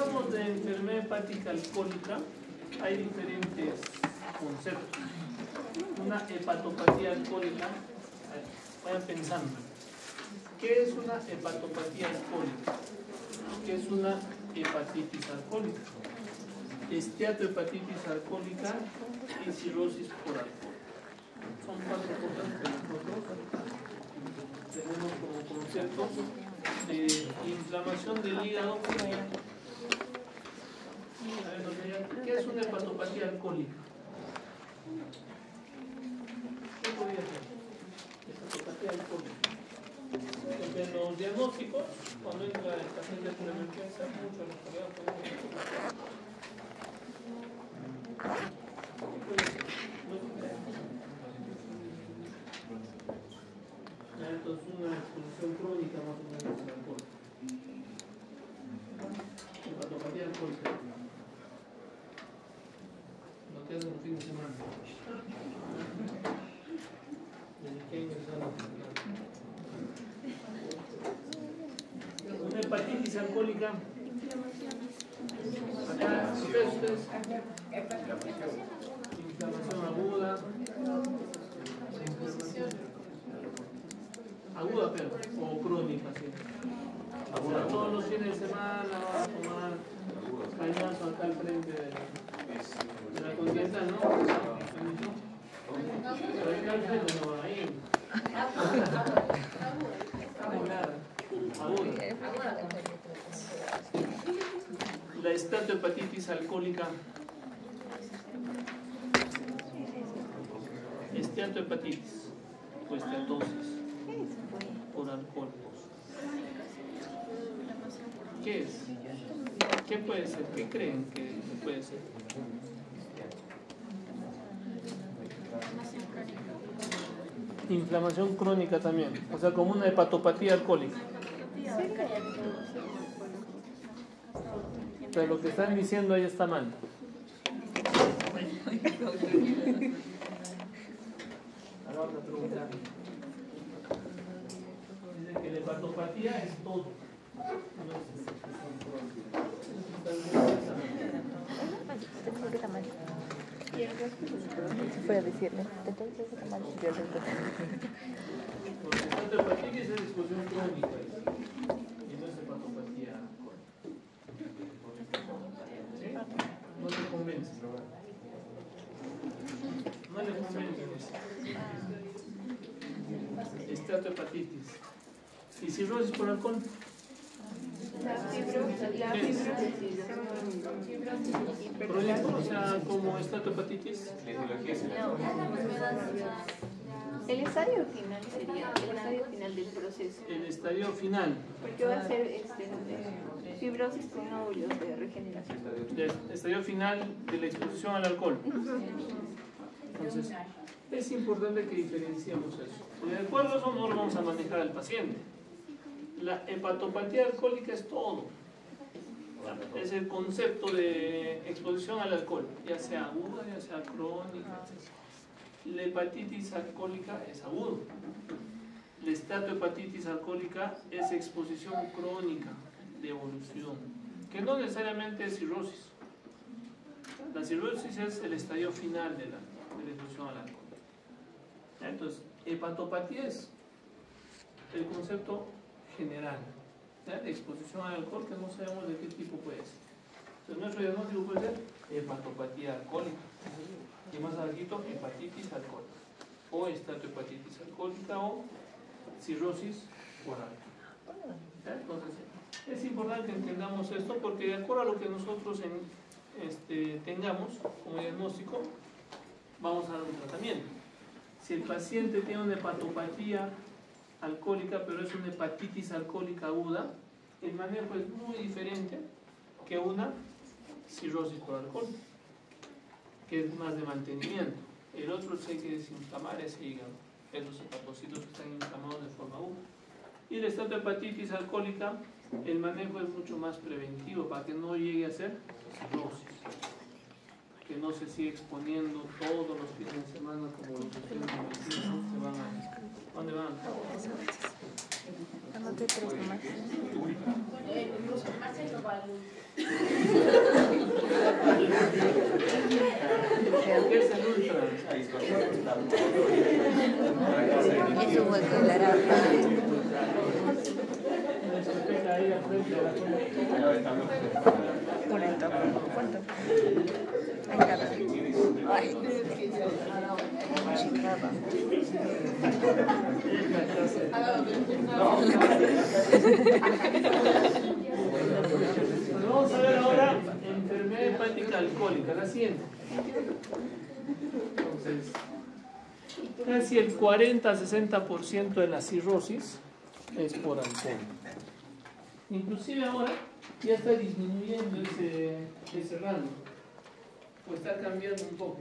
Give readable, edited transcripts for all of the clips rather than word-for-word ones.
hablamos de enfermedad hepática alcohólica, hay diferentes conceptos. Una hepatopatía alcohólica, vayan pensando, ¿qué es una hepatopatía alcohólica? ¿Qué es una hepatitis alcohólica? Esteatohepatitis alcohólica y cirrosis por alcohol. Son cuatro cosas que nosotros tenemos como conceptos de inflamación del hígado. ¿Qué es una hepatopatía alcohólica? ¿Qué podría ser? Hepatopatía alcohólica. En los diagnósticos, cuando entra el paciente por emergencia, muchos de los colegas entonces una exposición crónica más o menos al alcohol. Hepatopatía alcohólica. Lo que hacen los fines de semana. Desde que ingresaron. Una hepatitis alcohólica. Acá, ustedes. Inflamación aguda. Aguda, pero, o crónica, sí. Aguda. Todos los fines de semana van a tomar cañazo acá al frente de la continental, ¿no? Pero acá al frente no, ahí. Aguda. La esteatohepatitis alcohólica. Esteatohepatitis o esteatosis por alcohol. ¿Qué es? ¿Qué puede ser? ¿Qué creen que puede ser? Inflamación crónica también, o sea, como una hepatopatía alcohólica. Pero lo que están diciendo ahí está mal. Ahora vamos a preguntar. Dice que la hepatopatía es todo. Si fuera a decirle, entonces está mal. Porque esta hepatitis es discusión crónica y no es hepatopatía. ¿Sí? No te convence. No le convence. Esteatohepatitis. ¿Y cirrosis por alcohol? Crónico, o sea, como esteatohepatitis. El estadio final sería el estadio final del proceso. El estadio final. Porque va a ser fibrosis con nódulos de regeneración. El estadio final de la exposición al alcohol. Entonces, es importante que diferenciemos eso. De acuerdo a eso no lo vamos a manejar al paciente. La hepatopatía alcohólica es todo. Es el concepto de exposición al alcohol, ya sea aguda, ya sea crónica, etc. La hepatitis alcohólica es agudo. La esteatohepatitis alcohólica es exposición crónica de evolución, que no necesariamente es cirrosis. La cirrosis es el estadio final de la exposición al alcohol. Entonces, hepatopatía es el concepto general de exposición al alcohol, que no sabemos de qué tipo puede ser. Entonces, nuestro diagnóstico puede ser hepatopatía alcohólica. Y más abajito, hepatitis alcohólica, o esteatohepatitis alcohólica, o cirrosis por alcohol. Entonces, es importante que entendamos esto, porque de acuerdo a lo que nosotros tengamos como diagnóstico, vamos a dar un tratamiento. Si el paciente tiene una hepatopatía alcohólica, pero es una hepatitis alcohólica aguda, el manejo es muy diferente que una cirrosis por alcohol, que es más de mantenimiento. El otro sí hay que desinflamar ese hígado, esos hepatocitos que están inflamados de forma aguda. Y la esteatohepatitis alcohólica, el manejo es mucho más preventivo para que no llegue a ser cirrosis, que no se siga exponiendo todos los fines de semana como los estudios de medicina que van a... ¿Dónde van? Anote 3 nomás. ¿Qué es el ultra? Es un hueco en la rata. Ahí al frente de la Por el topo. ¿Cuánto? Ahí está. Ay, chingada. Vamos a ver ahora enfermedad hepática alcohólica, la siguiente. Entonces, casi el 40-60% de la cirrosis es por alcohol. Inclusive ahora ya está disminuyendo ese rango, o está cambiando un poco,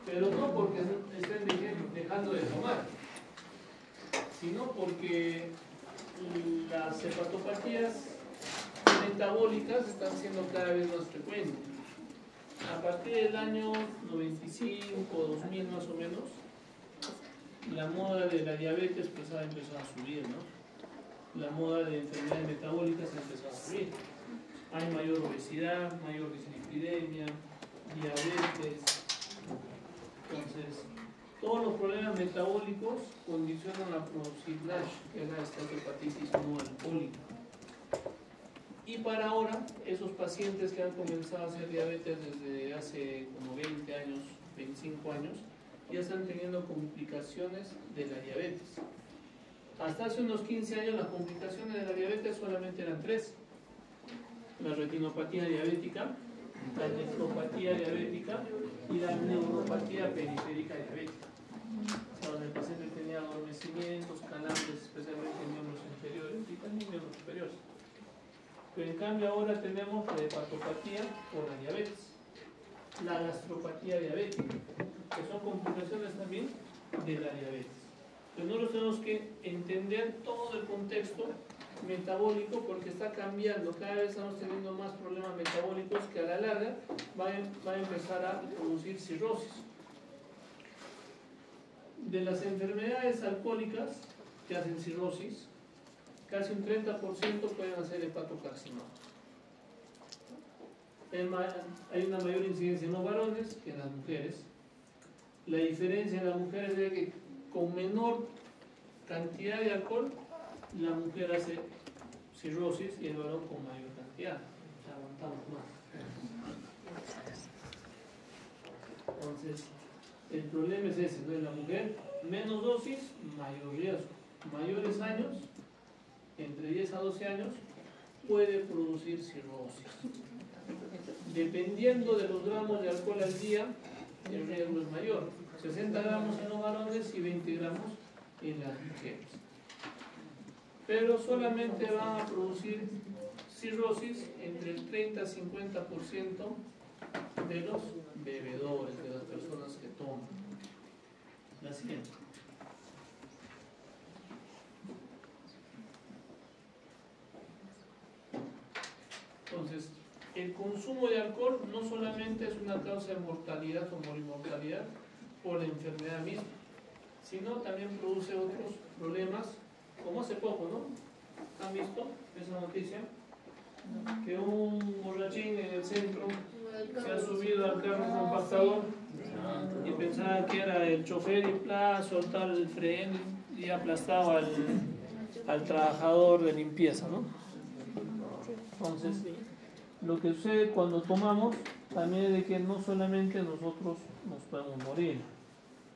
pero no porque estén dejando de tomar, sino porque las hepatopatías metabólicas están siendo cada vez más frecuentes. A partir del año 95, 2000 más o menos, la moda de la diabetes pues ha empezado a subir, ¿no? La moda de enfermedades metabólicas ha empezado a subir. Hay mayor obesidad, mayor dislipidemia, diabetes. Entonces, todos los problemas metabólicos condicionan a producir NASH, que es la esteatohepatitis no alcohólica. Y para ahora, esos pacientes que han comenzado a hacer diabetes desde hace como 20 años, 25 años, ya están teniendo complicaciones de la diabetes. Hasta hace unos 15 años las complicaciones de la diabetes solamente eran 3. La retinopatía diabética, la nefropatía diabética y la neuropatía periférica diabética. O sea, donde el paciente tenía adormecimientos, calambres, especialmente en miembros inferiores y también miembros superiores. Pero en cambio ahora tenemos la hepatopatía por la diabetes, la gastropatía diabética, que son complicaciones también de la diabetes. Entonces nosotros tenemos que entender todo el contexto metabólico porque está cambiando, cada vez estamos teniendo más problemas metabólicos que a la larga va a empezar a producir cirrosis. De las enfermedades alcohólicas que hacen cirrosis, casi un 30% pueden hacer hepatocarcinoma. Hay una mayor incidencia en los varones que en las mujeres. La diferencia en las mujeres es que con menor cantidad de alcohol, la mujer hace cirrosis y el varón con mayor cantidad. O sea, aguantamos más. Entonces, el problema es ese, ¿no? En la mujer, menos dosis, mayor riesgo. Mayores años, entre 10 a 12 años, puede producir cirrosis. Dependiendo de los gramos de alcohol al día, el riesgo es mayor. 60 gramos en los varones y 20 gramos en las mujeres. Pero solamente van a producir cirrosis entre el 30 a 50% de los bebedores, de las personas que toman. La siguiente. Entonces, el consumo de alcohol no solamente es una causa de mortalidad o morimortalidad por la enfermedad misma, sino también produce otros problemas, como hace poco, ¿no? ¿Han visto esa noticia? Que un borrachín en el centro se ha subido al carro compactador y pensaba que era el chofer y soltar el freno y aplastaba al trabajador de limpieza, ¿no? Entonces, lo que sucede cuando tomamos también es de que no solamente nosotros nos podemos morir,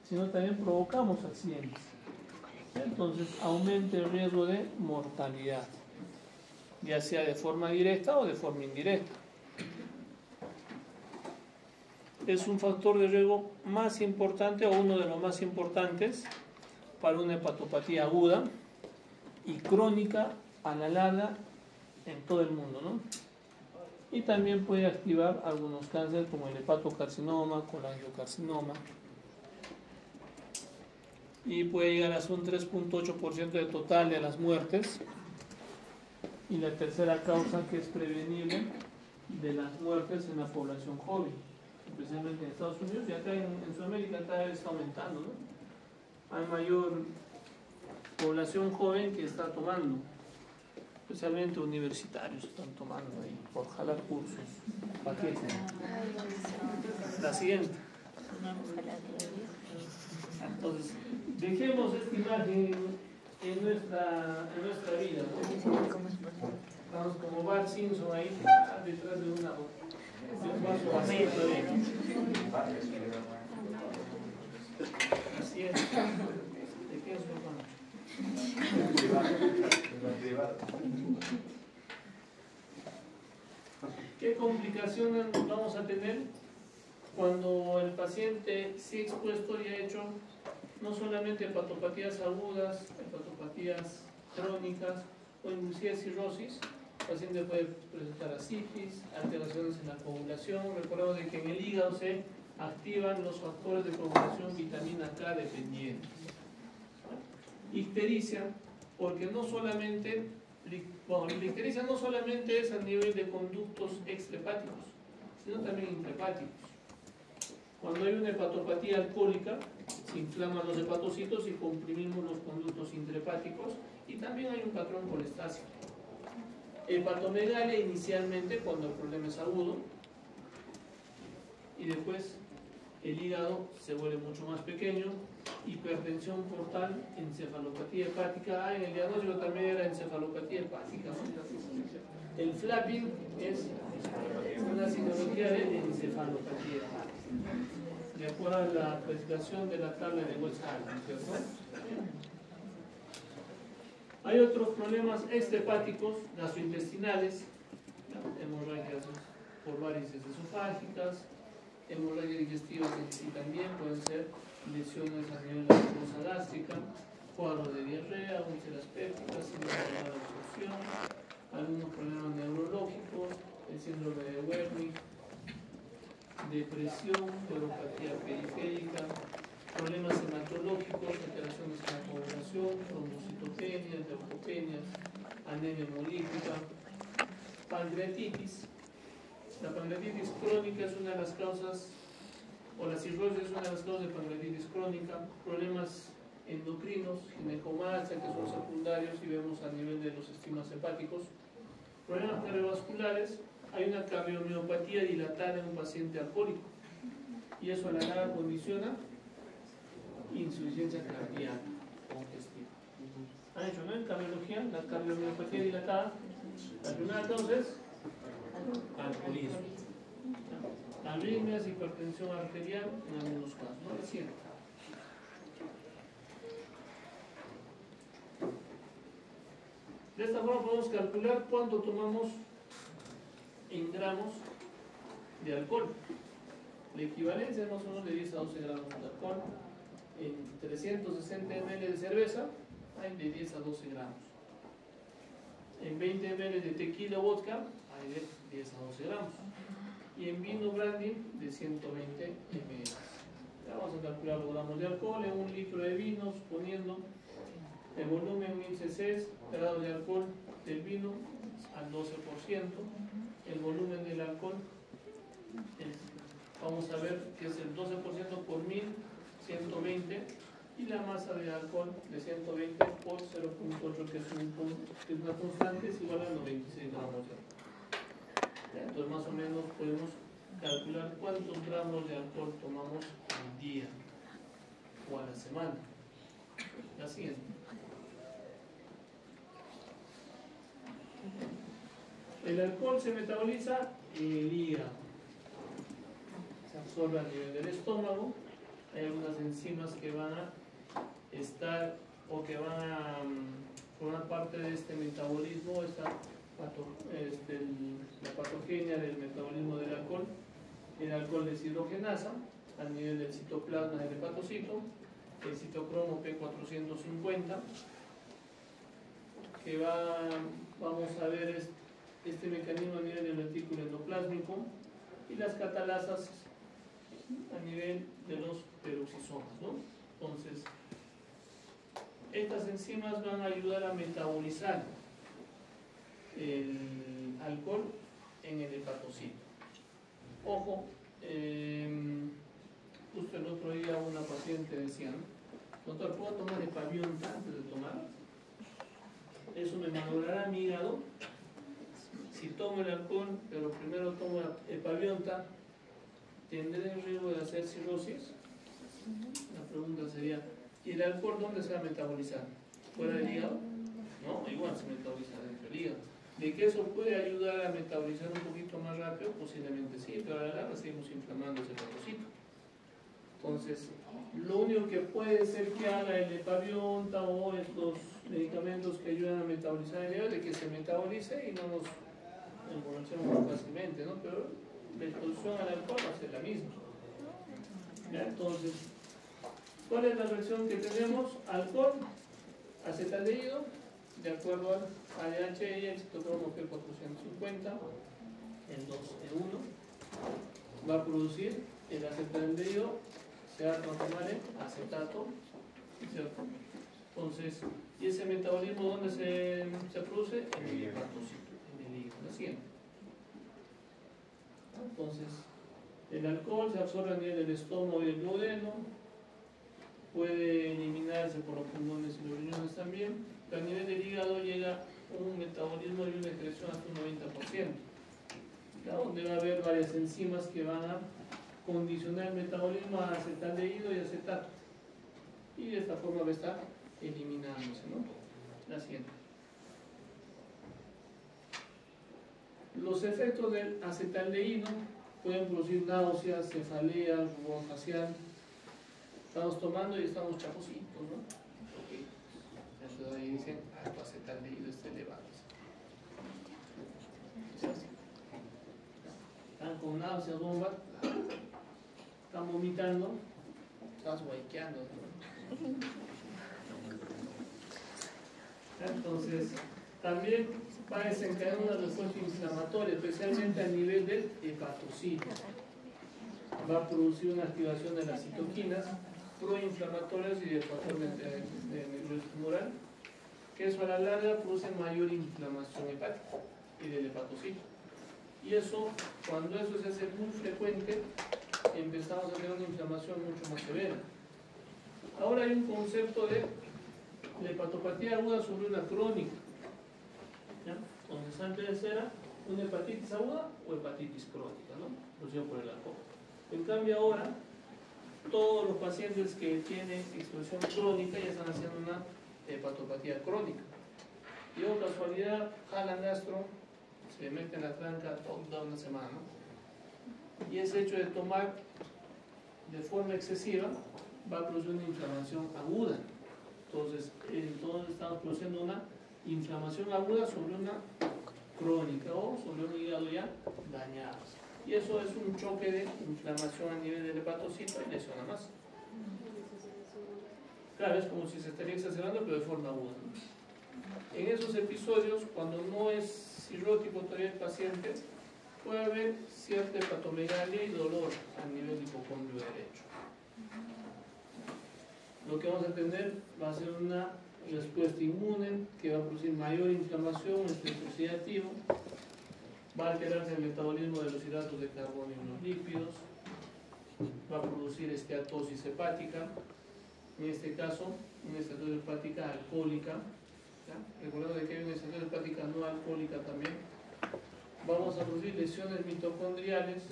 sino también provocamos accidentes. Entonces aumenta el riesgo de mortalidad, ya sea de forma directa o de forma indirecta. Es un factor de riesgo más importante o uno de los más importantes para una hepatopatía aguda y crónica a la larga en todo el mundo, ¿no? Y también puede activar algunos cánceres como el hepatocarcinoma, colangiocarcinoma, y puede llegar hasta un 3.8% del total de las muertes. Y la tercera causa que es prevenible de las muertes en la población joven, especialmente en Estados Unidos y acá en Sudamérica cada vez está aumentando, ¿no? Hay mayor población joven que está tomando, especialmente universitarios están tomando ahí, por jalar cursos. Paquete. La siguiente. Entonces, dejemos esta imagen en nuestra vida, ¿no? Estamos como Bart Simpson ahí, detrás de un vaso vacío todavía. Así es. ¿De qué es su hermano? ¿Qué complicaciones vamos a tener cuando el paciente sí expuesto y ha hecho no solamente hepatopatías agudas, hepatopatías crónicas o inclusive cirrosis? El paciente puede presentar ascitis, alteraciones en la coagulación. Recordemos de que en el hígado se activan los factores de coagulación vitamina K dependientes. Ictericia, porque no solamente, bueno, la ictericia no solamente es a nivel de conductos extrahepáticos, sino también intrahepáticos. Cuando hay una hepatopatía alcohólica, se inflaman los hepatocitos y comprimimos los conductos intrahepáticos, y también hay un patrón colestásico. Hepatomegalia inicialmente cuando el problema es agudo, y después el hígado se vuelve mucho más pequeño, hipertensión portal, encefalopatía hepática. En el diagnóstico también era encefalopatía hepática, ¿no? El flapping es una sintomatología de encefalopatía hepática, de acuerdo a la clasificación de la tabla de West-Hall, ¿cierto? Hay otros problemas extrahepáticos, gastrointestinales, hemorragias por varices esofágicas, hemorragia digestiva que sí también pueden ser lesiones a nivel de la mucosa gástrica, cuadros de diarrea, úlceras pépticas, síndrome de mala absorción, algunos problemas neurológicos, el síndrome de Wernicke, depresión, neuropatía periférica, problemas hematológicos, alteraciones en la coagulación, trombocitopenias, leucopenias, anemia hemolítica, pancreatitis. La pancreatitis crónica es una de las causas, o la cirrosis es una de las causas de pancreatitis crónica, problemas endocrinos, ginecomastia, que son secundarios y vemos a nivel de los sistemas hepáticos, problemas cardiovasculares. Hay una cardiomiopatía dilatada en un paciente alcohólico y eso a la larga condiciona insuficiencia cardíaca congestiva. Han hecho, ¿no? En cardiología, la cardiomiopatía dilatada, la primera causa es alcoholismo, arritmias, hipertensión arterial en algunos casos, ¿no? Es cierto. De esta forma podemos calcular cuánto tomamos en gramos de alcohol. La equivalencia es más o menos de 10 a 12 gramos de alcohol. En 360 ml de cerveza hay de 10 a 12 gramos. En 20 ml de tequila o vodka hay de 10 a 12 gramos. Y en vino brandy de 120 ml. Ya vamos a calcular los gramos de alcohol en un litro de vino, suponiendo el volumen 1000 cc, grado de alcohol del vino al 12%. El volumen del alcohol vamos a ver que es el 12% por 1000, 120, y la masa de alcohol de 120 por 0.8, que es una constante, es igual a 96 gramos de alcohol. Entonces más o menos podemos calcular cuántos gramos de alcohol tomamos al día o a la semana. La siguiente. El alcohol se metaboliza en el hígado, se absorbe a nivel del estómago. Hay algunas enzimas que van a estar o que van a formar parte de este metabolismo, la patogenia del metabolismo del alcohol. El alcohol deshidrogenasa a nivel del citoplasma del hepatocito, el citocromo P450, que vamos a ver este mecanismo a nivel del retículo endoplásmico, y las catalasas a nivel de los peroxisomas, ¿no? Entonces, estas enzimas van a ayudar a metabolizar el alcohol en el hepatocito. Ojo, justo el otro día una paciente decía, ¿no?, Doctor, ¿puedo tomar epavionta antes de tomar? Eso me malogrará mi hígado. Si tomo el alcohol, pero primero tomo epavionta, ¿tendré el riesgo de hacer cirrosis? La pregunta sería, ¿y el alcohol dónde se va a metabolizar? ¿Fuera del hígado? No, igual se metaboliza dentro del hígado. ¿De que eso puede ayudar a metabolizar un poquito más rápido? Posiblemente sí, pero a la larga seguimos inflamando ese hepatocito. Entonces, lo único que puede ser que haga el epavionta o estos medicamentos que ayudan a metabolizar el hígado, de que se metabolice y no nos emborrachemos fácilmente, ¿no? Pero la exposición al alcohol va a ser la misma. ¿Ya? Entonces, ¿cuál es la reacción que tenemos? Alcohol, acetaldehído, de acuerdo al ADH y el citocromo P450, el 2E1, va a producir el acetaldehído, se va a transformar en acetato, ¿cierto? Entonces, ¿y ese metabolismo dónde se produce? En el hepatocito, en el hígado, la siguiente. Entonces, el alcohol se absorbe a nivel del estómago y del duodeno, puede eliminarse por los pulmones y los riñones también, pero a nivel del hígado llega un metabolismo y una excreción hasta un 90%, ¿ya? Donde va a haber varias enzimas que van a condicionar el metabolismo a acetaldehído y acetato, y de esta forma va a estar eliminándose, ¿no? La siguiente. Los efectos del acetaldehído pueden producir náuseas, cefaleas, rubor facial. Estamos tomando y estamos chapositos, ¿no? Okay. Entonces ahí dicen, tu acetaldehído está elevado. Están con náuseas, bombas, están vomitando, estás guayqueando, ¿no? Entonces, también va a desencadenar una respuesta inflamatoria, especialmente a nivel del hepatocito. Va a producir una activación de las citoquinas proinflamatorias y de factor de necrosis tumoral, que eso a la larga produce mayor inflamación hepática y del hepatocito. Y eso, cuando eso se hace muy frecuente, empezamos a tener una inflamación mucho más severa. Ahora hay un concepto de la hepatopatía aguda sobre una crónica, ¿ya? Entonces antes era una hepatitis aguda o hepatitis crónica, ¿no? Producida por el alcohol. En cambio ahora, todos los pacientes que tienen exposición crónica ya están haciendo una hepatopatía crónica. Y otra casualidad, jalan gastro, se meten la tranca toda una semana, ¿no? Y ese hecho de tomar de forma excesiva va a producir una inflamación aguda. Entonces estamos produciendo una inflamación aguda sobre una crónica o sobre un hígado ya dañado. Y eso es un choque de inflamación a nivel del hepatocito y lesiona más. Claro, es como si se estaría exacerbando, pero de forma aguda, ¿no? En esos episodios, cuando no es cirrótico todavía el paciente, puede haber cierta hepatomegalia y dolor a nivel del hipocondrio derecho. Lo que vamos a tener va a ser una respuesta inmune que va a producir mayor inflamación, estrés oxidativo, va a alterarse el metabolismo de los hidratos de carbono y los lípidos, va a producir esteatosis hepática, en este caso, una esteatosis hepática alcohólica, ¿ya? Recordando que hay una esteatosis hepática no alcohólica también. Vamos a producir lesiones mitocondriales,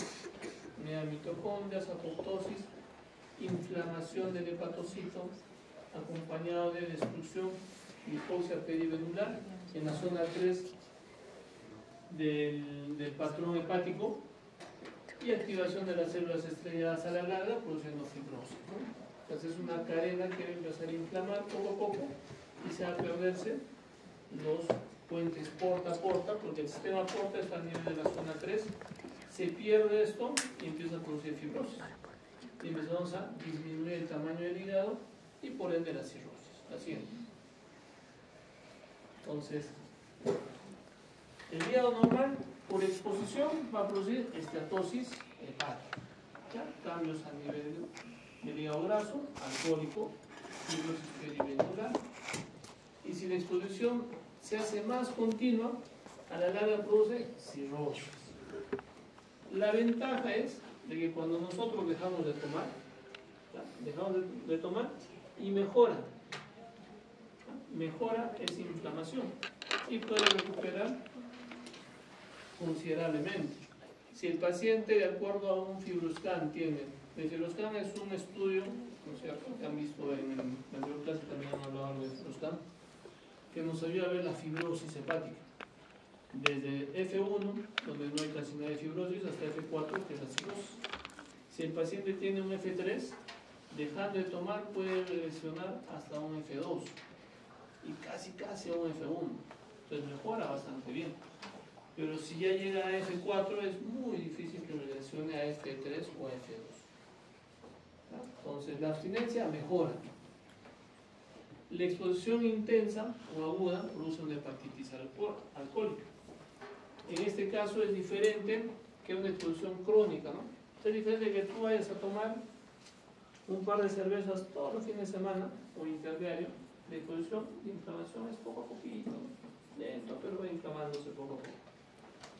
mitocondrias, apoptosis, inflamación del hepatocito, acompañado de destrucción y hipoxia perivenular en la zona 3 del patrón hepático y activación de las células estrelladas a la larga produciendo fibrosis, ¿no? Entonces es una cadena que va a empezar a inflamar poco a poco y se va a perderse los puentes porta-porta, porque el sistema porta está a nivel de la zona 3, se pierde esto y empieza a producir fibrosis. Y empezamos a disminuir el tamaño del hígado y por ende la cirrosis. La siguiente. Entonces, el hígado normal, por exposición, va a producir esteatosis hepática, ¿ya? Cambios a nivel del hígado graso, alcohólico, fibrosis perivenular. Y si la exposición se hace más continua, a la larga produce cirrosis. La ventaja es de que cuando nosotros dejamos de tomar, ¿ya? Dejamos de tomar, y mejora. Mejora esa inflamación y puede recuperar considerablemente. Si el paciente, de acuerdo a un FibroScan, tiene, el FibroScan es un estudio, ¿no es cierto?, que han visto en la anterior clase, también han hablado de FibroScan, que nos ayuda a ver la fibrosis hepática. Desde F1, donde no hay casi nada de fibrosis, hasta F4, que es la cirrosis. Si el paciente tiene un F3, dejando de tomar puede regresionar hasta un F2 y casi a un F1. Entonces mejora bastante bien. Pero si ya llega a F4 es muy difícil que regresione a F3 o a F2. Entonces la abstinencia mejora. La exposición intensa o aguda produce una hepatitis alcohólica. En este caso es diferente que una exposición crónica, ¿no? Es diferente que tú vayas a tomar un par de cervezas todos los fines de semana o interdiario. La exposición de inflamación es poco a poquito, lento, pero va inflamándose poco a poco.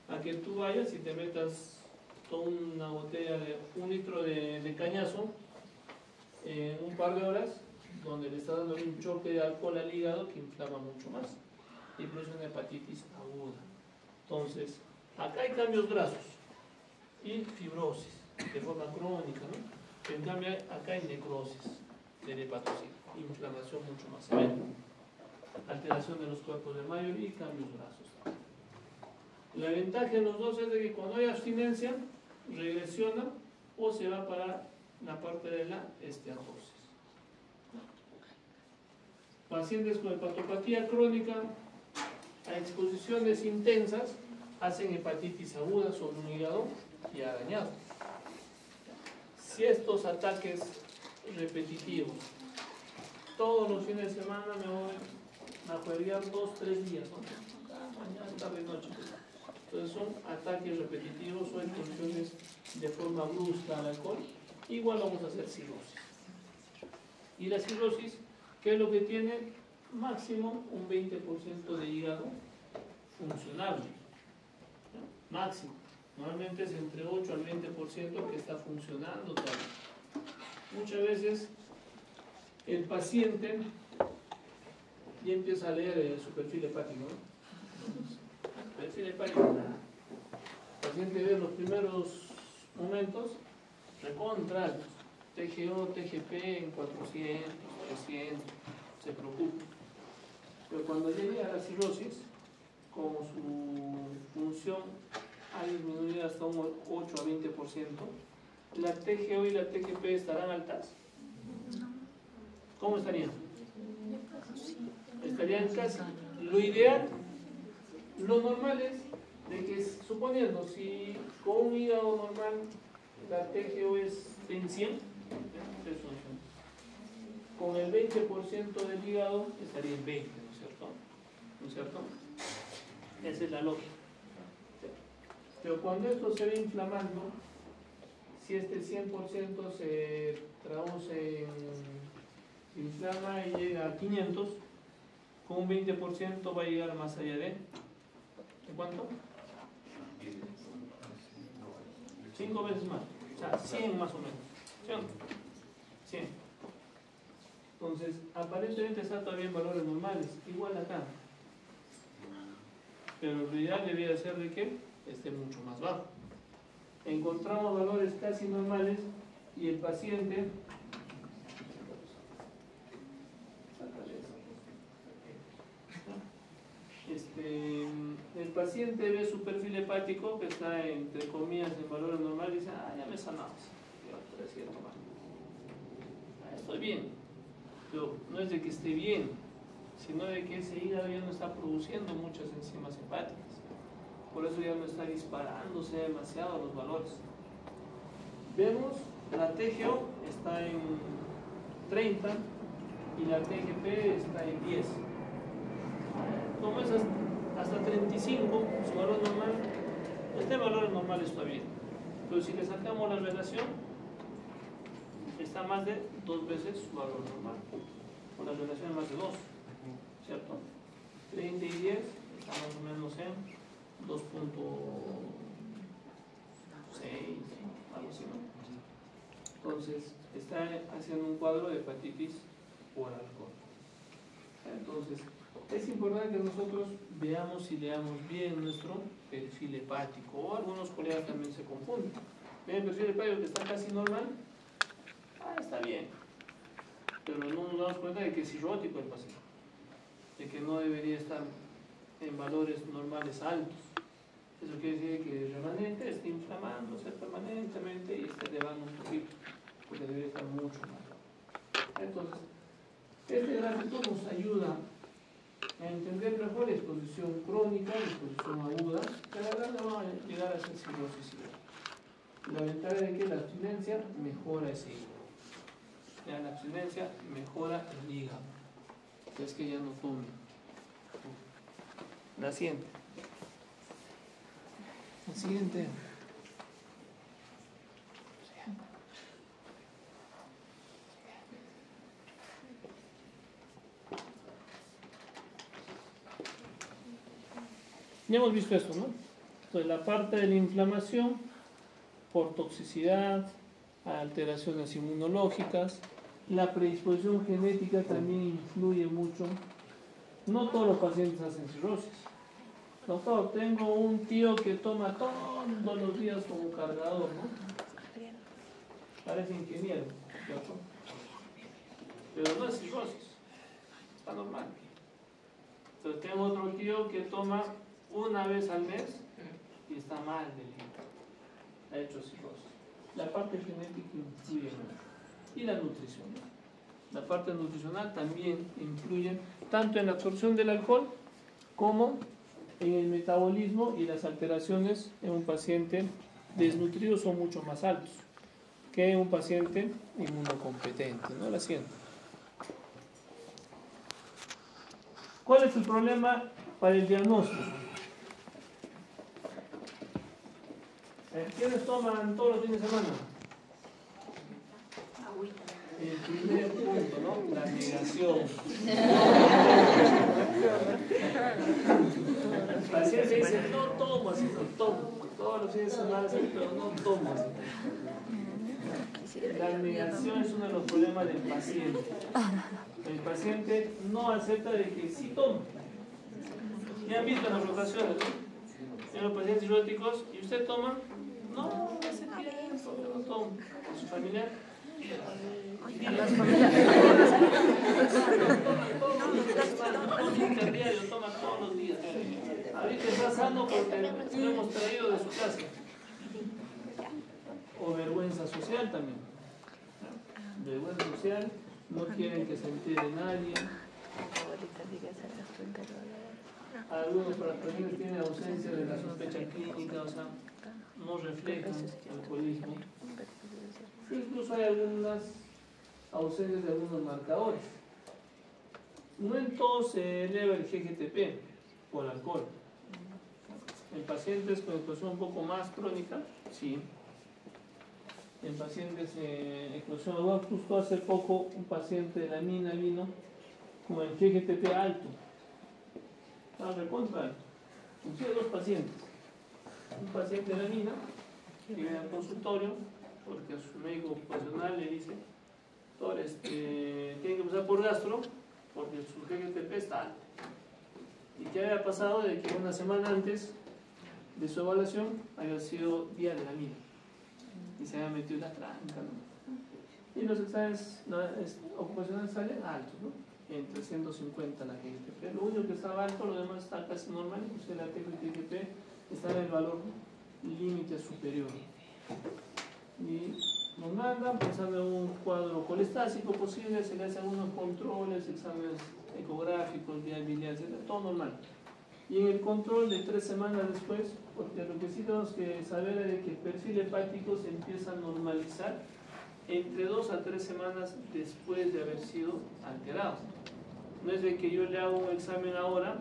A que tú vayas y te metas toda una botella de 1 litro de cañazo en un par de horas, donde le está dando un choque de alcohol al hígado que inflama mucho más y produce una hepatitis aguda. Entonces, acá hay cambios grasos y fibrosis de forma crónica, ¿no? En cambio, acá hay necrosis del hepatocito, inflamación mucho más severa, alteración de los cuerpos de Mayer y cambios grasos. La ventaja de los dos es de que cuando hay abstinencia, regresiona o se va para la parte de la esteatosis. Pacientes con hepatopatía crónica a exposiciones intensas hacen hepatitis aguda sobre un hígado ya dañado. Si estos ataques repetitivos, todos los fines de semana me voy a jugar 2-3 días, ¿no? Mañana, tarde, noche. Entonces son ataques repetitivos o exposiciones de forma brusca al alcohol, igual vamos a hacer cirrosis. Y la cirrosis, ¿qué es lo que tiene? Máximo un 20% de hígado funcionable. ¿No? Máximo. Normalmente es entre 8 al 20% que está funcionando todavía. Muchas veces el paciente ya empieza a leer su perfil hepático, ¿no? Perfil hepático. El paciente ve los primeros momentos recontra altos. TGO, TGP en 400, 300, se preocupa. Pero cuando llegue a la cirrosis, como su función ha disminuido hasta un 8 a 20%, ¿la TGO y la TGP estarán altas? ¿Cómo estarían? Estarían casi. Lo ideal, lo normal es de que, suponiendo, si con un hígado normal la TGO es en 100, con el 20% del hígado estaría en 20, ¿no es cierto? ¿No es cierto? Esa es la lógica. Pero cuando esto se ve inflamando, si este 100% se traduce en, se inflama y llega a 500, con un 20% va a llegar más allá ¿de cuánto? 5 veces más, o sea, 100 más o menos. 100. Entonces, aparentemente está todavía en valores normales, igual acá. Pero lo ideal debería ser de que esté mucho más bajo. Encontramos valores casi normales y el paciente el paciente ve su perfil hepático que está entre comillas en valores normales y dice, ya me sanamos, estoy bien. Pero no es de que esté bien, sino de que ese hígado ya no está produciendo muchas enzimas hepáticas. Por eso ya no está disparándose demasiado los valores. Vemos, la TGO está en 30 y la TGP está en 10. Como es hasta 35, su valor normal, este valor normal está bien. Pero si le sacamos la relación, está más de 2 veces su valor normal. Con la relación es más de 2, ¿cierto? 30 y 10 está más o menos en 2.6, algo así, ¿no? Entonces, está haciendo un cuadro de hepatitis por alcohol. Entonces, es importante que nosotros veamos y leamos bien nuestro perfil hepático, o algunos colegas también se confunden. Ven el perfil hepático que está casi normal, está bien, pero no nos damos cuenta de que es cirrótico el paciente, de que no debería estar en valores normales altos. Eso quiere decir que el remanente esté inflamándose permanentemente y esté elevando un poquito, porque debería estar mucho más. Entonces, este gráfico nos ayuda a entender mejor la exposición crónica, la exposición aguda, que a la verdad no va a llegar a ser cirrosis. La ventaja de que la abstinencia mejora ese hígado. Ya, la abstinencia mejora el hígado. Es que ya no tome. La siguiente. La siguiente. Ya hemos visto esto, ¿no? Entonces, la parte de la inflamación por toxicidad, alteraciones inmunológicas, la predisposición genética también influye mucho. No todos los pacientes hacen cirrosis. Doctor, tengo un tío que toma todos los días como cargador, ¿no? Parece ingeniero, ¿cierto? Pero no es cirrosis, está normal. Entonces tengo otro tío que toma una vez al mes y está mal del hígado, ha hecho cirrosis. La parte genética influye mucho. Y la nutrición. La parte nutricional también influye tanto en la absorción del alcohol como en el metabolismo, y las alteraciones en un paciente desnutrido son mucho más altos que en un paciente inmunocompetente, ¿no? La siguiente. ¿Cuál es el problema para el diagnóstico? ¿Quiénes toman todos los fines de semana? El primer punto, ¿no? La negación. El paciente dice, no tomo así, no tomo. Todos los fines de semana, pero no tomo así. La negación es uno de los problemas del paciente. El paciente no acepta de que sí toma. Ya han visto en las rotaciones, ¿no? En los pacientes cirróticos, ¿y usted toma? No, hace tiempo que no tomo. ¿Su familiar? Las familias. Toma todos los días. Ahorita está sano porque lo hemos traído de su casa. O vergüenza social también. Vergüenza social, no quieren que se entere nadie. Algunos pacientes tienen ausencia de la sospecha clínica, o sea, no reflejan alcoholismo. Incluso hay algunas ausencias de algunos marcadores. No en todos se eleva el GGTP por alcohol. En pacientes con exposición un poco más crónica, sí. En pacientes exposición aguda, justo hace poco un paciente de la mina vino con el GGTP alto. Estaba recontra alto. Tiene dos pacientes. Un paciente de la mina que viene al consultorio porque su médico ocupacional le dice, doctor, tiene que pasar por gastro porque su GGTP está alto. ¿Y qué había pasado? De que una semana antes de su evaluación había sido día de la mina y se había metido la tranca, ¿no? Y los exámenes ocupacionales salen altos, ¿no? Entre 150 la GGTP. Lo único que estaba alto, lo demás está casi normal, incluso la GGTP está en el valor límite superior. Y nos mandan pensando en un cuadro colestásico posible, se le hacen algunos controles, exámenes ecográficos, viabilidad, etc. Todo normal. Y en el control de 3 semanas después, porque lo que sí tenemos que saber es de que el perfil hepático se empieza a normalizar entre 2 a 3 semanas después de haber sido alterado. No es de que yo le hago un examen ahora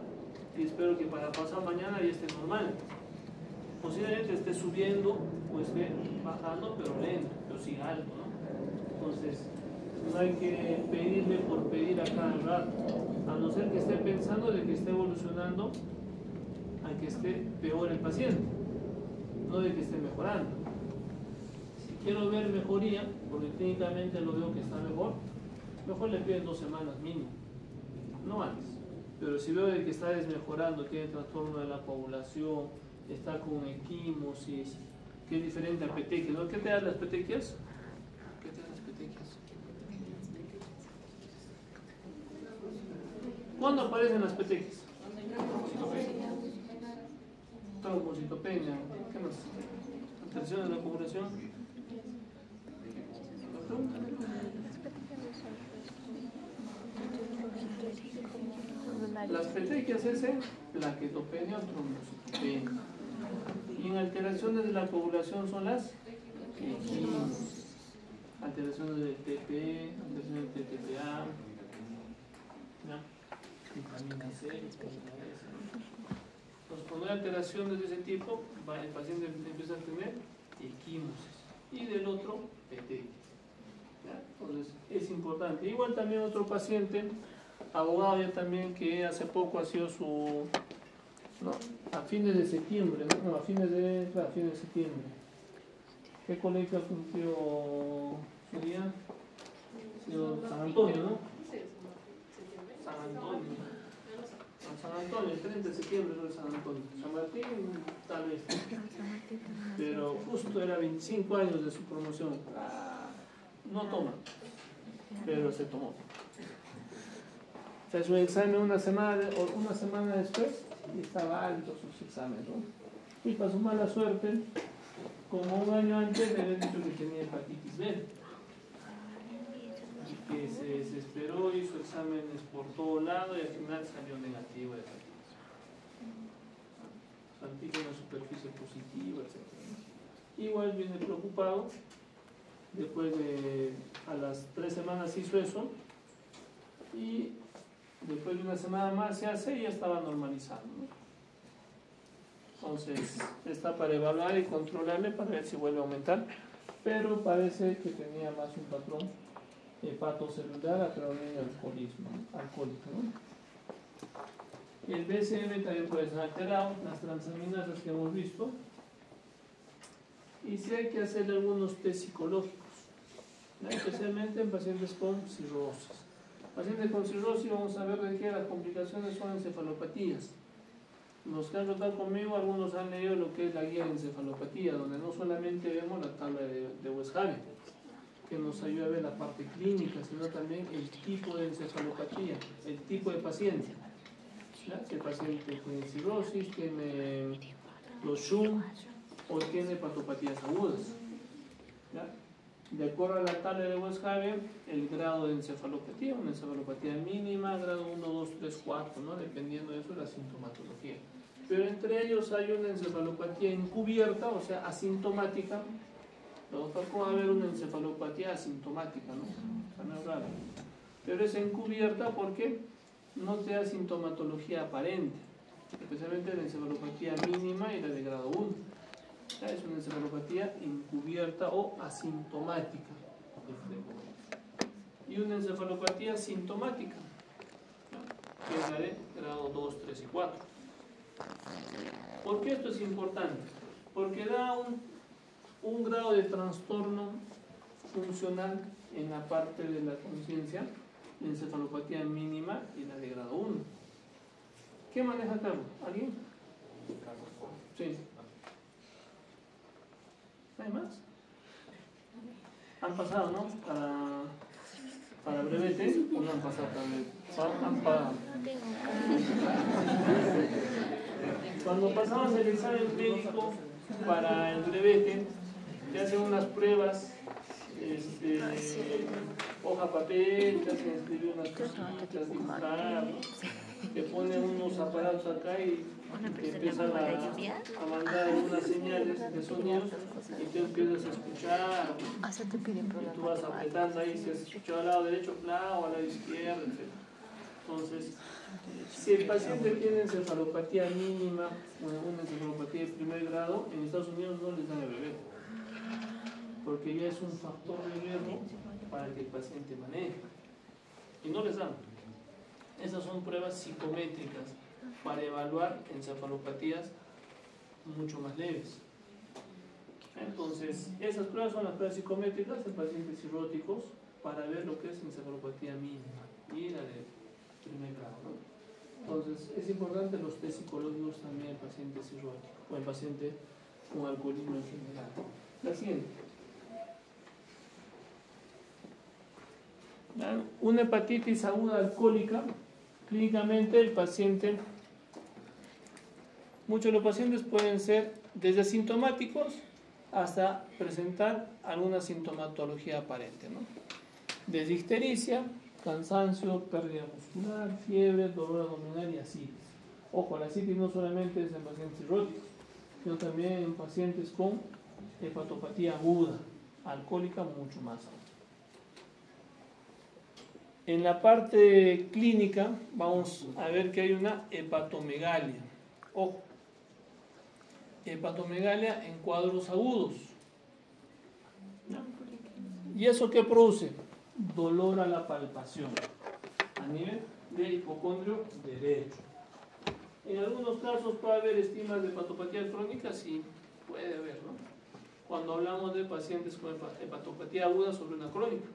y espero que para pasado mañana ya esté normal. Posiblemente esté subiendo o esté bajando, pero lento, pero siga alto, ¿no? Entonces, no hay que pedirle por pedir a cada rato, a no ser que esté pensando de que esté evolucionando a que esté peor el paciente, no de que esté mejorando. Si quiero ver mejoría, porque clínicamente lo veo que está mejor, mejor le piden 2 semanas mínimo, no antes. Pero si veo de que está desmejorando, tiene trastorno de la coagulación, está con equimosis, que es diferente a petequias, ¿no? ¿Qué te dan las petequias? ¿Qué te dan las petequias? ¿Cuándo aparecen las petequias? Trombocitopenia. ¿Qué más? Alteración de la coagulación. Las petequias es en plaquetopenia o trombocitopenia. Y en alteraciones de la coagulación son las equimosis. Alteraciones del TP, alteraciones del TTPA, vitamina C, vitamina S. Entonces, cuando hay alteraciones de ese tipo, el paciente empieza a tener equimosis. Y del otro, petequias. Entonces, es importante. Igual también otro paciente, abogado ya también, que hace poco ha sido su... No, a fines de septiembre, ¿no? A fines de septiembre. ¿Qué colegio ha cumplido su día? Ha sido San Antonio, ¿no? San Antonio. San Antonio, el 30 de septiembre no es San Antonio. San Martín, tal vez. Pero justo era 25 años de su promoción. No toma, pero se tomó. Se hizo un examen una semana después y estaba alto sus exámenes, ¿no? Y para su mala suerte, como un año antes le habían dicho que tenía hepatitis B. Y que se desesperó, hizo exámenes por todo lado y al final salió negativo de hepatitis. Su antígeno superficie positiva, etc. Igual viene preocupado. Después a las 3 semanas hizo eso y después de una semana más se hace y ya estaba normalizando, ¿no? Entonces está para evaluar y controlarle para ver si vuelve a aumentar, pero parece que tenía más un patrón hepatocelular a través del alcohólico, ¿no? El BCM también puede ser alterado, las transaminasas que hemos visto. Y sí hay que hacerle algunos test psicológicos, ¿no? Especialmente en pacientes con cirrosis. Pacientes con cirrosis vamos a ver de que las complicaciones son encefalopatías. Los que han tratado conmigo, algunos han leído lo que es la guía de encefalopatía, donde no solamente vemos la tabla de Westhaven, que nos ayuda a ver la parte clínica, sino también el tipo de encefalopatía, el tipo de paciente. ¿Ya? Si el paciente tiene cirrosis, tiene los SHUM, o tiene hepatopatías agudas. ¿Ya? De acuerdo a la tabla de Westhaven, el grado de encefalopatía, una encefalopatía mínima, grado 1, 2, 3, 4, ¿no? Dependiendo de eso, la sintomatología. Pero entre ellos hay una encefalopatía encubierta, o sea, asintomática. Tampoco va a haber una encefalopatía asintomática, ¿no? O sea, no es raro. Pero es encubierta porque no te da sintomatología aparente, especialmente la encefalopatía mínima y la de grado 1. Es una encefalopatía encubierta o asintomática. Y una encefalopatía sintomática, ¿no? Que es la de grado 2, 3 y 4. ¿Por qué esto es importante? Porque da un grado de trastorno funcional en la parte de la conciencia, la encefalopatía mínima y la de grado 1. ¿Qué maneja Carlos? ¿Alguien? Sí. ¿Hay más? Han pasado, ¿no? Para brevete, o no han pasado también. Cuando pasamos el examen médico para el brevete, te hacen unas pruebas, hoja papel, te hacen escribir unas cositas, dibujar, te ponen unos aparatos acá y te empiezan a mandar unas señales de sonidos y tú empiezas a escuchar y tú vas apretando ahí si has escuchado al lado derecho, bla, o al lado izquierdo, etc. Entonces, si el paciente tiene encefalopatía mínima, una encefalopatía de primer grado, en Estados Unidos no les dan el bebé, porque ya es un factor de riesgo para que el paciente maneje, y no les dan. Esas son pruebas psicométricas para evaluar encefalopatías mucho más leves. Entonces, esas pruebas son las pruebas psicométricas en pacientes cirróticos para ver lo que es encefalopatía mínima y la de primer grado, ¿no? Entonces, es importante los test psicológicos también en el paciente cirrótico o en paciente con alcoholismo en general. La siguiente. Una hepatitis aguda alcohólica, clínicamente el paciente, muchos de los pacientes pueden ser desde asintomáticos hasta presentar alguna sintomatología aparente, ¿no? Desde ictericia, cansancio, pérdida muscular, fiebre, dolor abdominal y asitis. Ojo, la asitis no solamente es en pacientes cirróticos, sino también en pacientes con hepatopatía aguda, alcohólica mucho más. En la parte clínica vamos a ver que hay una hepatomegalia. Ojo, hepatomegalia en cuadros agudos. ¿Y eso qué produce? Dolor a la palpación a nivel del hipocondrio derecho. En algunos casos puede haber estigmas de hepatopatía crónica, sí, puede haber, ¿no? Cuando hablamos de pacientes con hepatopatía aguda sobre una crónica.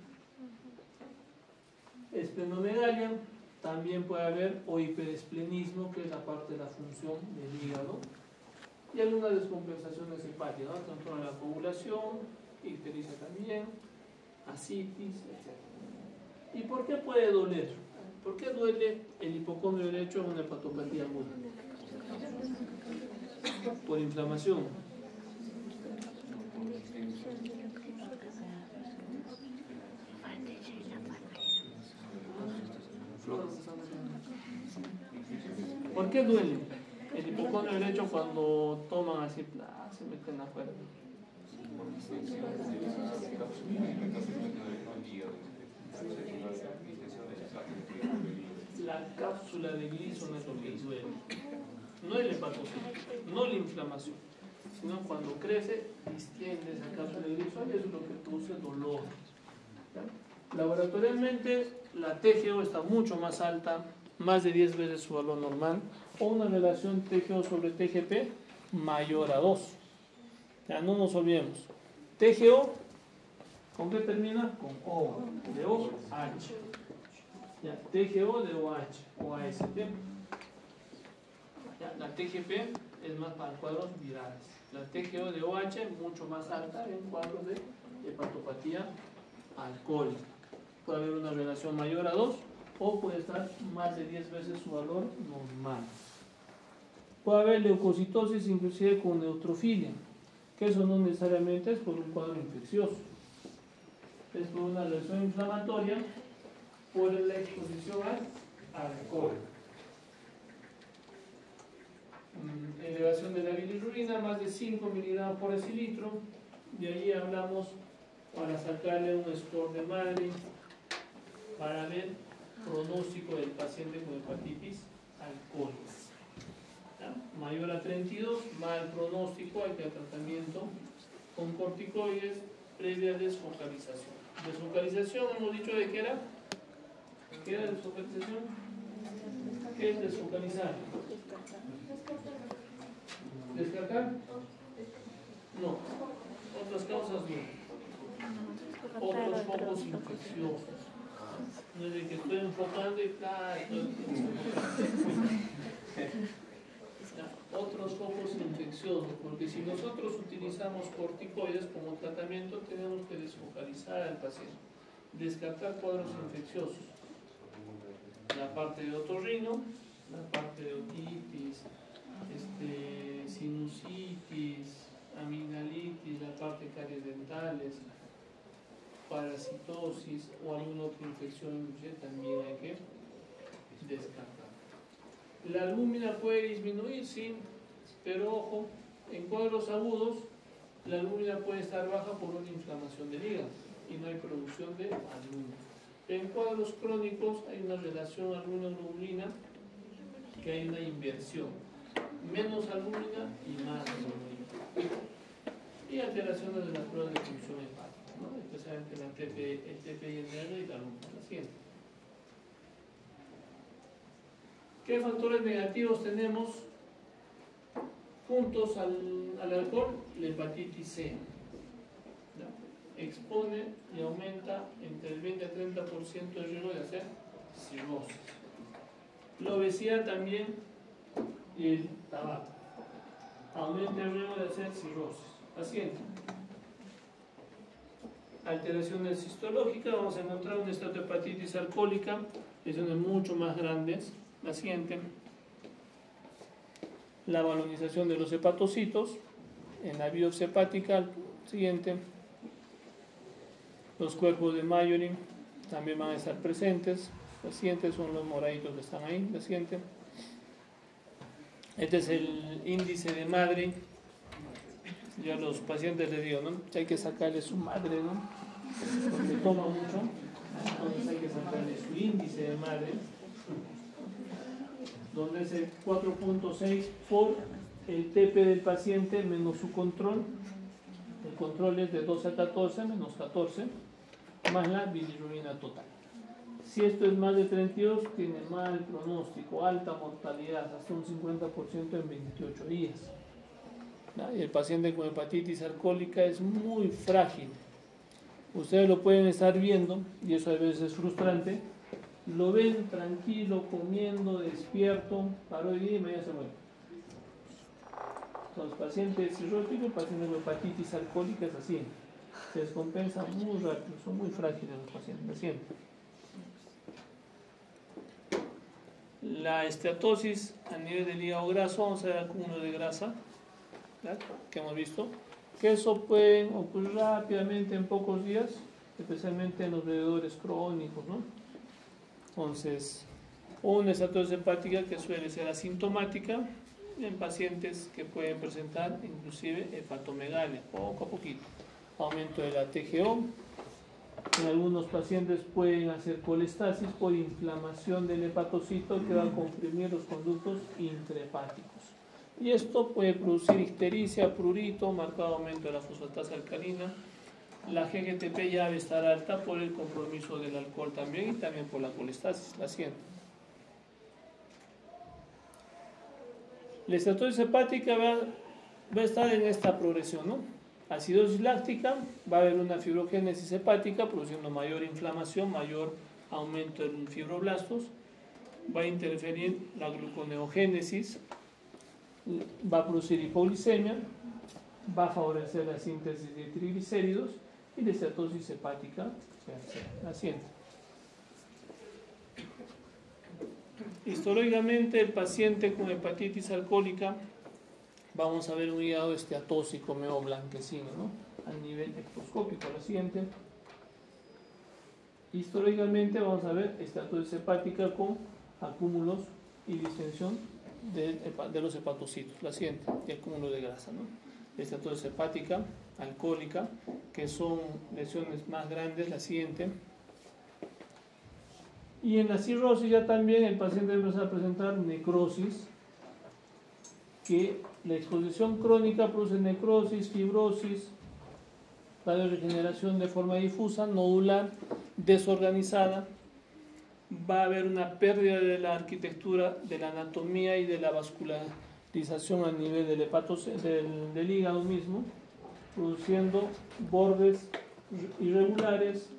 Esplenomegalia, también puede haber o hiperesplenismo, que es la parte de la función del hígado, y algunas descompensaciones hepáticas, ¿no? Trastorno de la coagulación, ictericia también, asitis, etc. ¿Y por qué puede doler? ¿Por qué duele el hipocondrio derecho en una hepatopatía aguda? Por inflamación. ¿Por qué duele el hipocondrio derecho cuando toman así, se meten afuera? La cápsula de Gleason es lo que duele. No el hepatocito, no la inflamación, sino cuando crece, distiende esa cápsula de Gleason, eso es lo que produce dolor. ¿Ya? Laboratorialmente, la TGO está mucho más alta, más de 10 veces su valor normal, o una relación TGO sobre TGP mayor a 2. Ya no nos olvidemos. TGO, ¿con qué termina? Con O, de OH. Ya, TGO de OH, o AST. Ya, la TGP es más para cuadros virales. La TGO de OH mucho más alta en cuadros de hepatopatía alcohólica. Puede haber una relación mayor a 2 o puede estar más de 10 veces su valor normal. Puede haber leucocitosis inclusive con neutrofilia, que eso no necesariamente es por un cuadro infeccioso, es por una reacción inflamatoria por la exposición al alcohol. Elevación de la bilirrubina, más de 5 miligramos por decilitro, de ahí hablamos para sacarle un score de madre para ver pronóstico del paciente con hepatitis alcohólica. ¿Ya? Mayor a 32, mal pronóstico, hay que dar tratamiento con corticoides previa desfocalización. Desfocalización, hemos dicho de qué era. ¿Qué era desfocalización? ¿Qué es desfocalizar? ¿Descartar? No. Otras causas no. Otros focos infecciosos. No es de que estoy enfocando y otros focos infecciosos, porque si nosotros utilizamos corticoides como tratamiento, tenemos que desfocalizar al paciente, descartar cuadros infecciosos, la parte de otorrino, la parte de otitis, sinusitis, amigdalitis, la parte de caries dentales, parasitosis o alguna otra infección también hay que descartar. La albúmina puede disminuir, sí, pero ojo, en cuadros agudos la albúmina puede estar baja por una inflamación del hígado y no hay producción de albúmina. En cuadros crónicos hay una relación albúmina-globulina que hay una inversión, menos albúmina y más globulina. Y alteraciones de las pruebas de función hepática, ¿no? Especialmente el TPNR y la albúmina. La siguiente. ¿Qué factores negativos tenemos juntos al alcohol? La hepatitis C. ¿Ya? expone y aumenta entre el 20 y 30% el riesgo de hacer cirrosis. La obesidad también y el tabaco aumenta el riesgo de hacer cirrosis. Paciente. Alteraciones histológicas, vamos a encontrar una estatohepatitis alcohólica, lesiones mucho más grandes. La siguiente. La balonización de los hepatocitos en la biopsia hepática. Siguiente. Los cuerpos de Mayorin también van a estar presentes. Los siguientes son los moraditos que están ahí. La siguiente. Este es el índice de madre. Yo a los pacientes les digo, ¿no? Hay que sacarle su madre, ¿no? Porque toma mucho. Entonces hay que sacarle su índice de madre, donde es el 4.6 por el TP del paciente menos su control. El control es de 12 a 14 menos 14, más la bilirrubina total. Si esto es más de 32, tiene mal pronóstico, alta mortalidad, hasta un 50% en 28 días. Y el paciente con hepatitis alcohólica es muy frágil. Ustedes lo pueden estar viendo, y eso a veces es frustrante. Lo ven tranquilo, comiendo, despierto, para hoy día y mañana se muere. Entonces, pacientes cirróticos, pacientes con hepatitis alcohólica es así. Se descompensa muy rápido, son muy frágiles los pacientes, siempre. La esteatosis a nivel del hígado graso, vamos a ver acúmulo de grasa, ¿verdad? Que hemos visto, que eso puede ocurrir rápidamente en pocos días, especialmente en los bebedores crónicos, ¿no? Entonces, una esteatosis hepática que suele ser asintomática en pacientes que pueden presentar inclusive hepatomegalia, poco a poquito, aumento de la TGO. En algunos pacientes pueden hacer colestasis por inflamación del hepatocito que va a comprimir los conductos intrahepáticos. Y esto puede producir ictericia, prurito, marcado aumento de la fosfatasa alcalina. La GGTP ya debe estar alta por el compromiso del alcohol también y también por la colestasis. La siguiente. La esteatosis hepática va a estar en esta progresión, ¿no? Acidosis láctica, va a haber una fibrogénesis hepática produciendo mayor inflamación, mayor aumento en fibroblastos, va a interferir la gluconeogénesis, va a producir hipoglicemia, va a favorecer la síntesis de triglicéridos y la esteatosis hepática la siguiente. Histológicamente, el paciente con hepatitis alcohólica, vamos a ver un hígado esteatósico medio blanquecino, ¿no? A nivel espectroscópico. La siguiente. Histológicamente vamos a ver esteatosis hepática con acúmulos y distensión de los hepatocitos. La siguiente, y acúmulo de grasa, ¿no? Esteatosis hepática, alcohólica, que son lesiones más grandes. La siguiente. Y en la cirrosis ya también el paciente empieza a presentar necrosis, que la exposición crónica produce necrosis, fibrosis, radioregeneración de forma difusa, nodular, desorganizada. Va a haber una pérdida de la arquitectura, de la anatomía y de la vascularización a nivel del hígado mismo, produciendo bordes irregulares,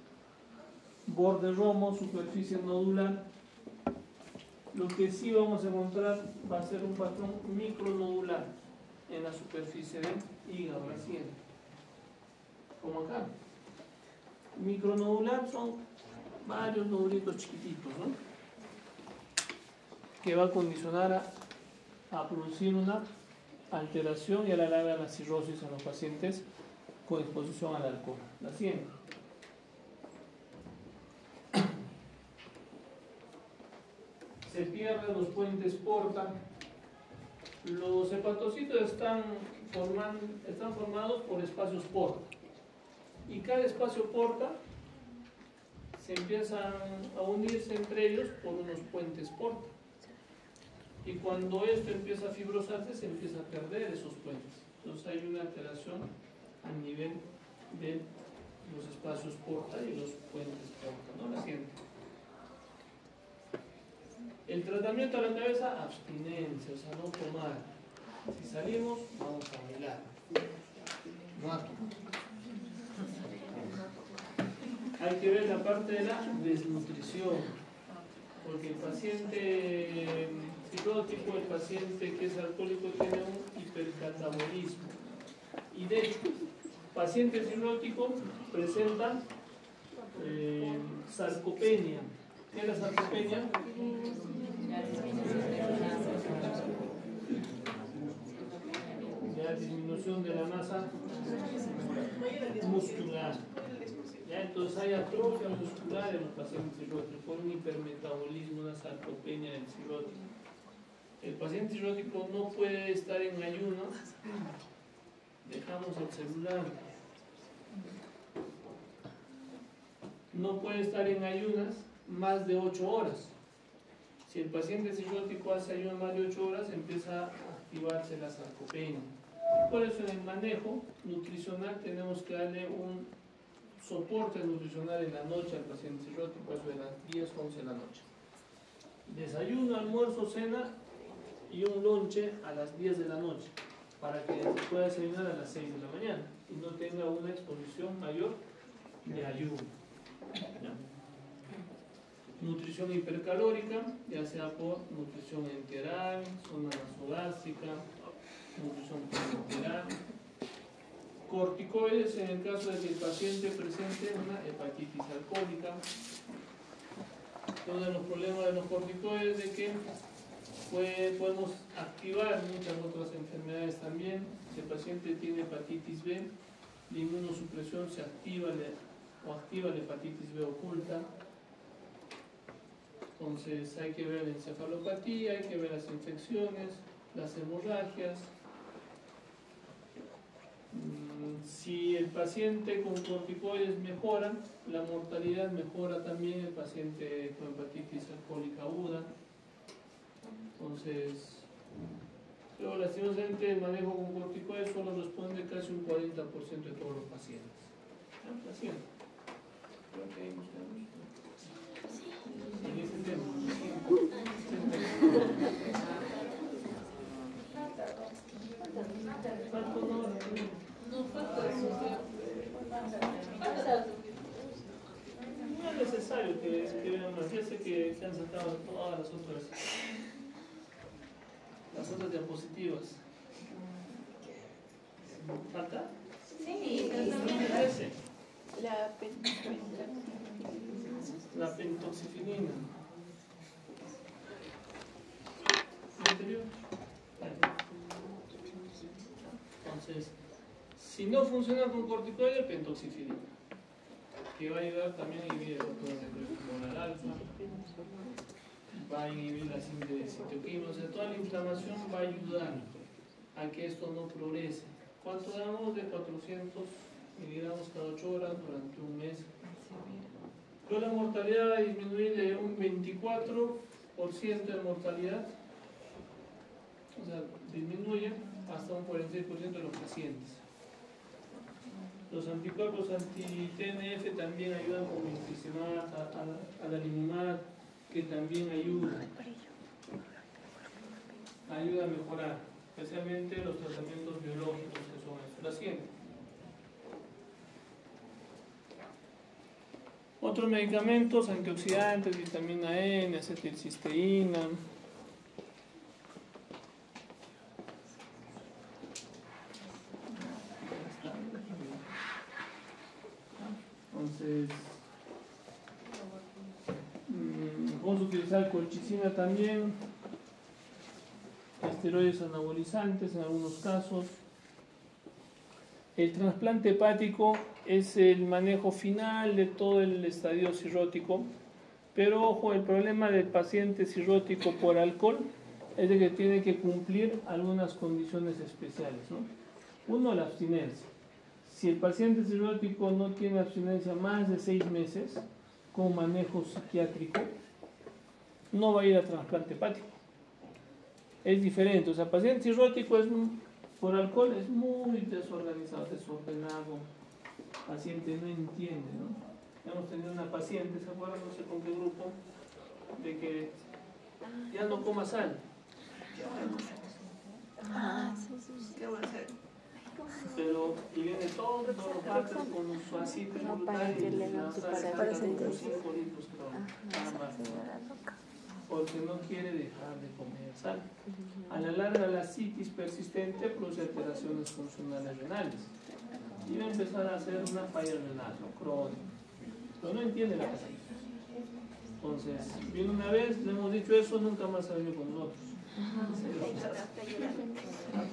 borde romo, superficie nodular. Lo que sí vamos a encontrar va a ser un patrón micronodular en la superficie del hígado, la siguiente. Como acá. Micronodular son varios nodulitos chiquititos, ¿no? Que va a condicionar a producir una alteración y a la larga la cirrosis en los pacientes con exposición al alcohol. La siguiente. Se pierden los puentes porta. Los hepatocitos están formados por espacios porta. Y cada espacio porta se empiezan a unirse entre ellos por unos puentes porta. Y cuando esto empieza a fibrosarse, se empieza a perder esos puentes. Entonces hay una alteración a nivel de los espacios porta y los puentes porta, ¿no? La siguiente. El tratamiento a la cabeza, abstinencia, o sea, no tomar. Si salimos, vamos a bailar. No a tomar. hay que ver la parte de la desnutrición, porque el paciente cirrótico, el paciente que es alcohólico tiene un hipercatabolismo, y de hecho, paciente cirrótico presenta sarcopenia. ¿Qué es la sarcopenia? Ya, disminución de la masa muscular. Ya, entonces hay atrofia muscular en los pacientes cirróticos por un hipermetabolismo, una sarcopenia del cirrótico. El paciente cirrótico no puede estar en ayuno. Dejamos el celular. No puede estar en ayunas más de 8 horas. Si el paciente cirrótico hace ayuno más de 8 horas, empieza a activarse la sarcopenia. Por eso en el manejo nutricional tenemos que darle un soporte nutricional en la noche al paciente cirrótico, eso de las 10, 11 de la noche. Desayuno, almuerzo, cena y un lonche a las 10 de la noche, para que se pueda desayunar a las 6 de la mañana y no tenga una exposición mayor de ayuno. ¿Ya? Nutrición hipercalórica, ya sea por nutrición enteral, zona nasogástrica, nutrición perienteral. Corticoides en el caso de que el paciente presente una hepatitis alcohólica. Uno de los problemas de los corticoides es de que podemos activar muchas otras enfermedades también. Si el paciente tiene hepatitis B, la inmunosupresión se activa o activa la hepatitis B oculta. Entonces hay que ver la encefalopatía, hay que ver las infecciones, las hemorragias. Si el paciente con corticoides mejora, la mortalidad mejora también el paciente con hepatitis alcohólica aguda. Entonces, pero lastimosamente el manejo con corticoides solo responde casi un 40% de todos los pacientes. Creo que ahí nos quedamos. En ese tema. No es necesario que vean más. Ya sé que se han sacado todas las otras diapositivas. ¿Falta? Sí, la pentoxifilina. ¿Anterior? Entonces, si no funciona con corticoides, pentoxifilina, que va a ayudar también a inhibir el hormona alfa, va a inhibir la síntesis de citoquinas, o sea, toda la inflamación va a ayudar a que esto no progrese. ¿Cuánto damos? De 400 miligramos cada 8 horas durante un mes. Pero la mortalidad va a disminuir de un 24% de mortalidad, o sea, disminuye hasta un 46% de los pacientes. Los anticuerpos anti-TNF también ayudan con infliximab, adalimumab, que también ayuda a mejorar, especialmente los tratamientos biológicos que son estupefacientes. Otros medicamentos, antioxidantes, vitamina N, acetilcisteína. Entonces, vamos a utilizar colchicina también, esteroides anabolizantes en algunos casos. El trasplante hepático es el manejo final de todo el estadio cirrótico, pero ojo, el problema del paciente cirrótico por alcohol es de que tiene que cumplir algunas condiciones especiales, ¿no? Uno, la abstinencia. Si el paciente cirrótico no tiene abstinencia más de 6 meses con manejo psiquiátrico, no va a ir a trasplante hepático. Es diferente, o sea, el paciente cirrótico por alcohol es muy desorganizado, desordenado, el paciente no entiende, ¿no? Hemos tenido una paciente, ¿se acuerdan? No sé con qué grupo, de que ya no coma sal. ¿Qué voy a hacer? y viene todo los martes con su aceite brutal y la sale 5 litros nada más, porque no quiere dejar de comer sal. A la larga la citis persistente produce alteraciones funcionales renales y va a empezar a hacer una falla renal, crónica, pero no entiende la cosa. Entonces, viene una vez, le hemos dicho eso, nunca más ha venido con nosotros.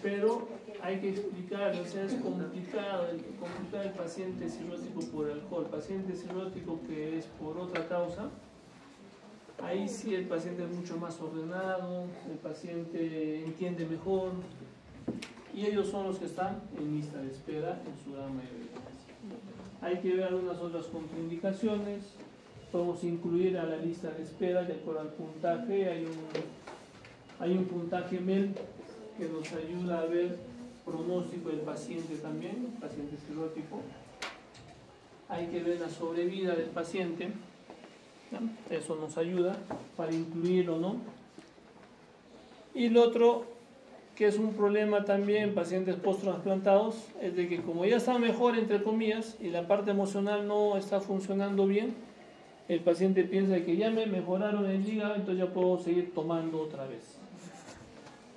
Pero hay que explicarle, o sea, es complicado el paciente cirrótico por alcohol. Paciente cirrótico que es por otra causa, ahí sí el paciente es mucho más ordenado, el paciente entiende mejor y ellos son los que están en lista de espera en su gran mayoría. Hay que ver algunas otras contraindicaciones, podemos incluir a la lista de espera de acuerdo al puntaje. Hay un puntaje MEL que nos ayuda a ver pronóstico del paciente también, paciente cirrótico. Hay que ver la sobrevida del paciente, ¿no? Eso nos ayuda para incluirlo o no. Y lo otro, que es un problema también en pacientes post-transplantados, es de que como ya está mejor, entre comillas, y la parte emocional no está funcionando bien, el paciente piensa que ya me mejoraron el hígado, entonces ya puedo seguir tomando otra vez.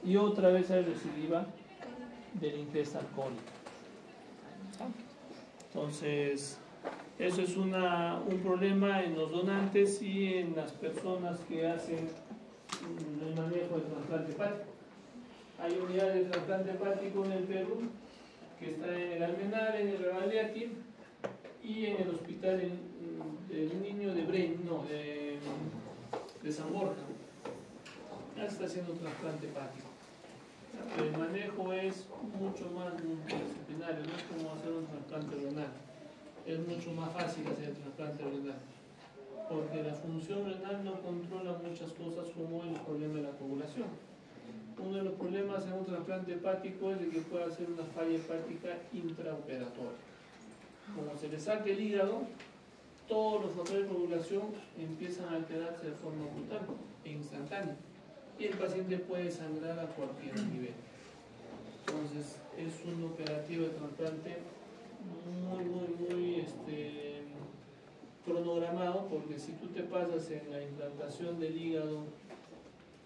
Y otra vez hay recidiva de la ingesta alcohólica. Entonces, eso es un problema en los donantes y en las personas que hacen el manejo del trasplante hepático. Hay unidades de trasplante hepático en el Perú, que está en el Almenar, en el Revaldeaqui y en el hospital del niño de de San Borja. Ya se está haciendo un trasplante hepático. El manejo es mucho más multidisciplinario, no es como hacer un trasplante renal. Es mucho más fácil hacer el trasplante renal, porque la función renal no controla muchas cosas como el problema de la coagulación. Uno de los problemas en un trasplante hepático es de que puede hacer una falla hepática intraoperatoria. Como se le saque el hígado, todos los factores de coagulación empiezan a alterarse de forma brutal e instantánea. Y el paciente puede sangrar a cualquier nivel. Entonces, es un operativo de trasplante muy cronogramado, porque si tú te pasas en la implantación del hígado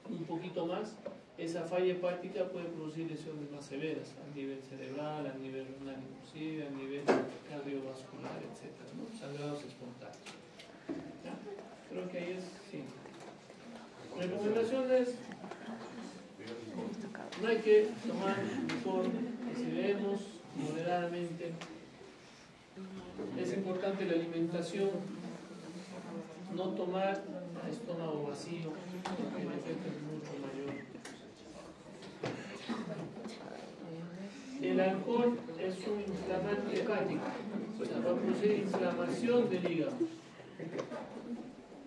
un poquito más, esa falla hepática puede producir lesiones más severas a nivel cerebral, a nivel renal inclusive, a nivel cardiovascular, etc., ¿no? Sangrados espontáneos. ¿Ya? Creo que ahí es, sí. Recomendaciones: no hay que tomar licor, excedemos moderadamente. Es importante la alimentación, no tomar a estómago vacío, porque el efecto es mucho mayor. El alcohol es un inflamante hepático, o sea, va a producir inflamación del hígado,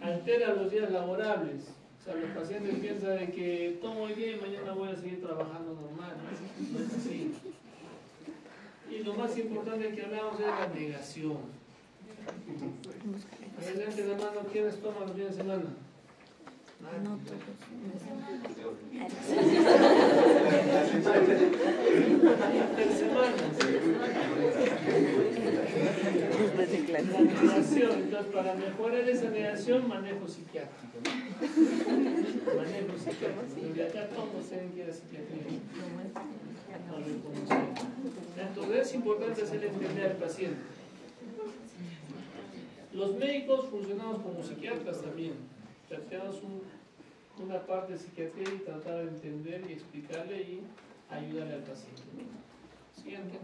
altera los días laborables. O sea, los pacientes piensan de que tomo hoy día y mañana voy a seguir trabajando normal. No es así. Y lo más importante que hablamos es la negación. Adelante la mano, ¿quiénes toman los días de semana? No todos. Intersemanas. Después de clase. La negación. Entonces, para mejorar esa negación, manejo psiquiátrico, ¿no? Manejo psiquiátrico. De acá todos tienen que ir a psiquiatría. Entonces, es importante hacerle entender al paciente. Los médicos funcionamos como psiquiatras también. Tenemos una parte de psiquiatría y tratar de entender y explicarle y ayudarle al paciente. Siguiente.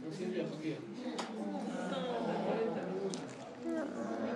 ¿No siente la